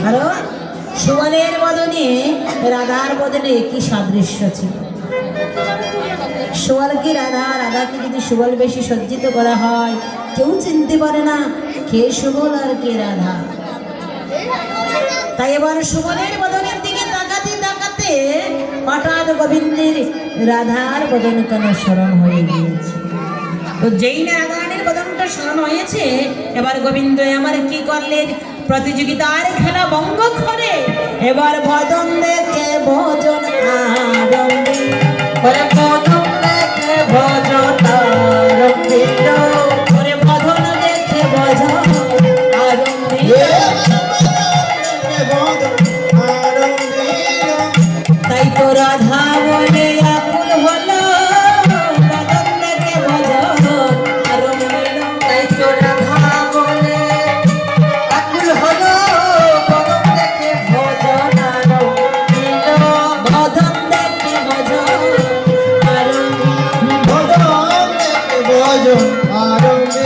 কারণ সুবলের বদনে রাধার বদনে কি সাদৃশ্য ছিল। সুবল কি রাধা, রাধাকে যদি সুবল বেশি সজ্জিত করা হয় কেউ চিনতে পারে না কে সুবল আর কে রাধা। তাই এবার সুবলের বদনের দিকে তাকাতে তাকাতে হঠাৎ গোবিন্দের রাধার বদন কেন স্মরণ হয়ে গিয়েছে। তো যেই না রাধারানীর বদনটা স্মরণ হয়েছে, এবার গোবিন্দ আমার কি করলেন, প্রতিযোগিতার খেলা ভঙ্গ করে এবার বদন দেখে ভজন আরম্ভ, বদন দেখে ভজন আরম্ভ, বদন দেখে ভজন আরম্ভ। তাই তো রাধা বলে আকুল হলো, বদন দেখে ভজন আরম্ভ। তাই তো রাধা বলে আকুল হলো, বদন দেখে ভজন আরম্ভ, বদন দেখে ভজন আরম্ভ, বদন দেখে ভজন আরম্ভ।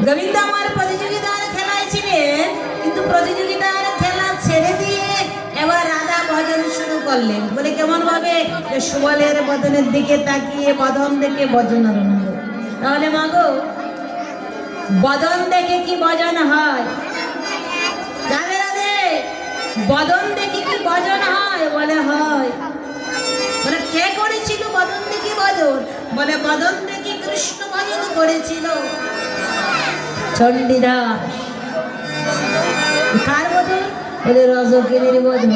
গোবিন্দ আমার প্রতিযোগিতার খেলায় ছিলেন, কিন্তু প্রতিযোগিতার খেলা ছেড়ে দিয়ে এবার রাধা ভজন শুরু করলেন। বলে কেমন ভাবে, সুবলের বদনের দিকে তাকিয়ে বদন দেখে ভজন আরম্ভ। তাহলে মাগো বদন দেখে কি ভজন হয়? রাধে রাধে, বদন দেখে কি ভজন হয়? বলে হয়। বলে কে করেছিল বদন দেখে ভজন? বলে বদন দেখে কৃষ্ণ ভজন করেছিল চণ্ডীদাস। কার বদন? বলে রজকিনীর বদন।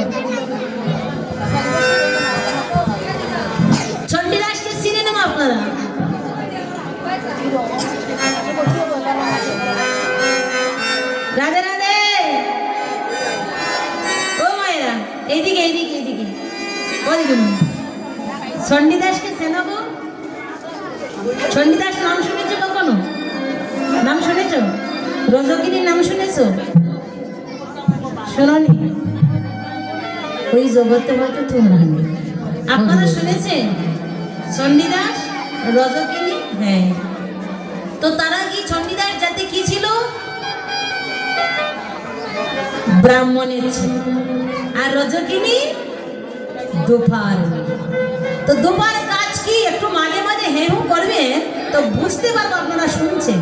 চণ্ডীদাসকে চিনে নেব আপনারা? রাধে রাধে, ও মায়েরা এইদিকে এইদিকে এইদিকে বলুন, চণ্ডীদাসকে চেনাবো? চণ্ডীদাস নাম শুনেছো কখনো? নাম শুনেছ? রজকিনীর নাম শুনেছ? শোনি? ওই জগতে হয়তো তোমরা নেই, আপনারা শুনেছেন চণ্ডীদাস রজকিনী? হ্যাঁ। তো তারা কি, চণ্ডীদাস জাতি কি ছিল? ব্রাহ্মণের ছিল। আর রজকিনী দুপার। তো দুপার কাজ কি একটু মাঝে মাঝে হেহু করবেন তো বুঝতে পারবো আপনারা শুনছেন।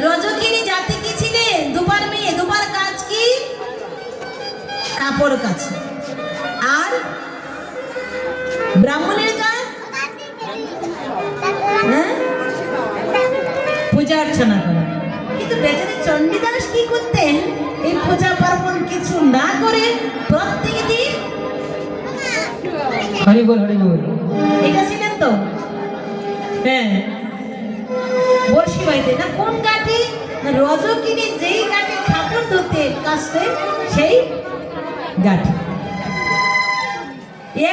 রজকিনী জাতি কি ছিলেন? দুপার মেয়ে। দুপার কাজ কি? কাপড় কাছে। আর ব্রাহ্মণের কাজ পূজা অর্চনা করা। কিন্তু বেচারে চণ্ডীদাস কি করতেন? এই পূজা পার্বণ কিছু না করে প্রত্যেক দিন হরি বল হরি বল, এটা ছিলেন তো? হ্যাঁ, বর্ষি বাইতে না কোন কাঠে? রজকিনী যেই কাঠে কাপড় ধুতে কাচতে সেই গাঠি।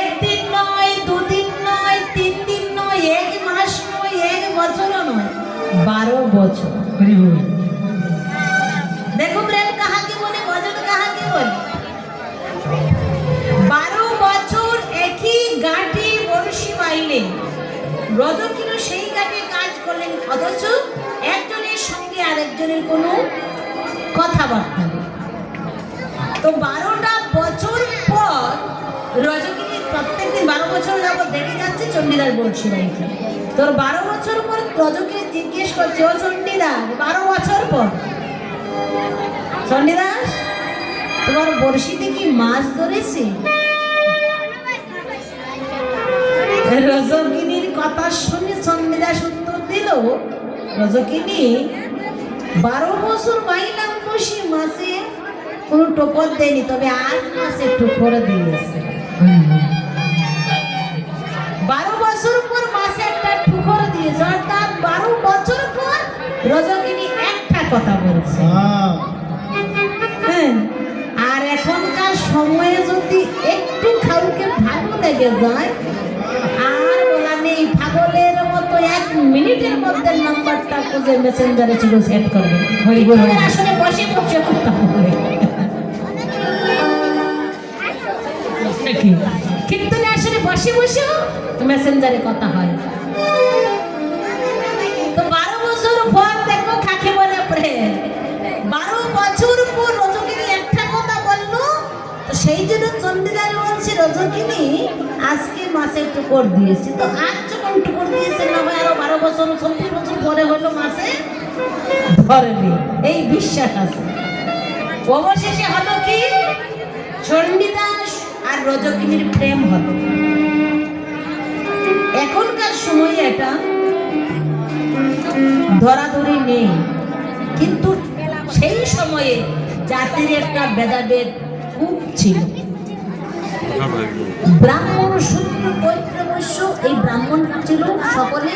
একদিন নয়, দুদিন নয়, 3 দিন নয়, 1 মাস নয়, 1 বছরও নয়, 12 বছর। দেখো প্রেম কাহাকে বলে, ভজন কাহাকে বলে? 12 বছর একই গাঠি বর্ষি বাইলে রজকিনী সেই কাঠে কাজ করলেন, অথচ একজনের সঙ্গে আরেকজনের কোনো কথাবার্তা নেই। তো 12টা বছর পর রজকিনী প্রত্যেকদিন 12 বছর যাবত দেখে যাচ্ছে চণ্ডীদাস বর্ষি বাইতে। তোর 12 বছর পর রজকিনী জিজ্ঞেস করছে, ও চণ্ডীদাস 12 বছর পর চণ্ডীদাস তোমার বর্ষিতে কি মাছ ধরেছে? রজকিনীর কথা শুনে চণ্ডীদাস উত্তর দিল, রজকিনী 12 বছর বাইলাম বসি, মাছে কোনো টোকর দেয়নি, তবে আজ মাছে টোকর দিয়েছে। 12 বছর পর মাছে একটা ঠুকর দিয়েছে, অর্থাৎ 12 বছর পর রজকিনী একটা কথা বলছে। হ্যাঁ, আর এখনকার সময়ে যদি একটু কাউকে ভালো লেগে যায় আর বলা নেই, পাগলের মতো 1 মিনিটের মধ্যে নাম্বারটা খুঁজে মেসেঞ্জারে চলে সেট করবে। আসলে বসে বসে করতে হবে, কীর্তনে আসলে বসে বসেও মেসেঞ্জারে কথা হয়। তো 12 বছর পর দেখো কাকে বলে প্রেম। 12 বছর পর রজকিনী একটা কথা বললো, তো সেই জন্য চণ্ডীদাস বলছে রজকিনী আজকে মাসে টুকর দিয়েছি, তো আজ যখন টুকর দিয়েছে না ভাই আরো 12 বছর 26 বছর পরে হলো মাসে ধরবে, এই বিশ্বাস আছে। অবশেষে হলো কি চণ্ডীদাস আর রজকিনীর প্রেম হলো। এখনকার সময়ে এটা ধরাধরি নেই, কিন্তু সেই সময়ে জাতির একটা ভেদাভেদ খুব ছিল। ব্রাহ্মণ শূদ্র পৈত্র বৈশ্য, এই ব্রাহ্মণ ছিল সকলে